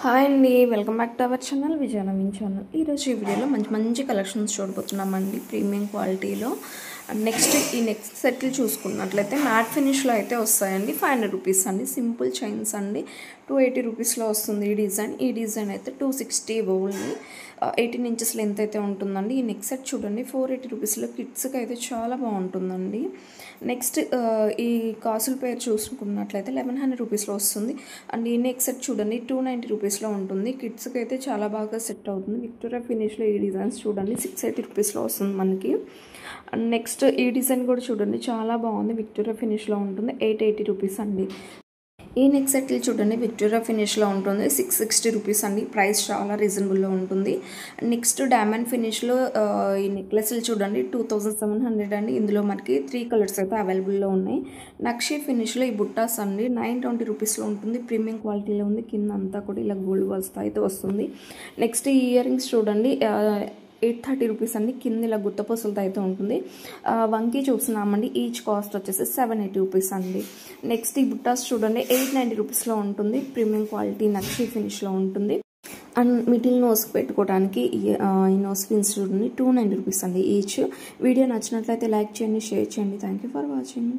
Hi అండి, welcome back to our channel Vijaya Naveen channel. ఈరోజు ఈ వీడియోలో మంచి మంచి కలెక్షన్స్ చూడబోతున్నామండి ప్రీమియం క్వాలిటీలో. ఈ నెక్స్ట్ సెట్లు చూసుకున్నట్లయితే మ్యాట్ ఫినిష్లో అయితే వస్తాయండి. 500 రూపీస్ అండి. సింపుల్ చైన్స్ అండి. 280 రూపీస్లో వస్తుంది ఈ డిజైన్ అయితే 260 ఓన్లీ. 18 ఇంచెస్ లెంత్ అయితే ఉంటుందండి. ఈ నెక్స్ట్ సెట్ చూడండి 480 రూపీస్లో కిడ్స్కి అయితే చాలా బాగుంటుందండి. నెక్స్ట్ ఈ కాసుల పేరు చూసుకున్నట్లయితే 1100 రూపీస్లో వస్తుంది. అండ్ ఈ నెక్స్ట్ సెట్ చూడండి 290 రూపీస్లో ఉంటుంది. కిడ్స్కి అయితే చాలా బాగా సెట్ అవుతుంది. విక్టోరియా ఫినిష్లో ఈ డిజైన్స్ చూడండి 680 రూపీస్లో వస్తుంది మనకి. అండ్ నెక్స్ట్ ఈ డిజైన్ కూడా చూడండి చాలా బాగుంది. విక్టోరియా ఫినిష్లో ఉంటుంది 880 రూపీస్ అండి. ఈ నెక్స్ట్ సెట్లు చూడండి విక్టోరియా ఫినిష్లో ఉంటుంది 660 రూపీస్ అండి. ప్రైస్ చాలా రీజనబుల్లో ఉంటుంది. నెక్స్ట్ డైమండ్ ఫినిష్లో ఈ నెక్లెస్లు చూడండి 2700 అండి. ఇందులో మనకి 3 కలర్స్ అయితే అవైలబుల్లో ఉన్నాయి. నక్షి ఫినిష్లో ఈ బుట్టాస్ అండి 920 రూపీస్లో ఉంటుంది. ప్రీమియం క్వాలిటీలో ఉంది. కింద అంతా కూడా ఇలా గోల్డ్ వస్తా అయితే వస్తుంది. నెక్స్ట్ ఈ ఇయర్ రింగ్స్ చూడండి 830 రూపీస్ అండి. కింద ఇలా గుత్తపూసలతో అయితే ఉంటుంది. వంకీ చూస్తున్నామండి. ఈచ్ కాస్ట్ వచ్చేసి 780 రూపీస్ అండి. నెక్స్ట్ ఈ బుట్టాస్ చూడండి 890 రూపీస్లో ఉంటుంది. ప్రీమియం క్వాలిటీ నక్షి ఫినిష్లో ఉంటుంది. అండ్ మిడిల్ నోస్కి పెట్టుకోవడానికి ఈ నోస్ పిన్స్ చూడండి 290 రూపీస్ అండి ఈచ్. వీడియో నచ్చినట్లయితే లైక్ చేయండి, షేర్ చేయండి. Thank you for watching.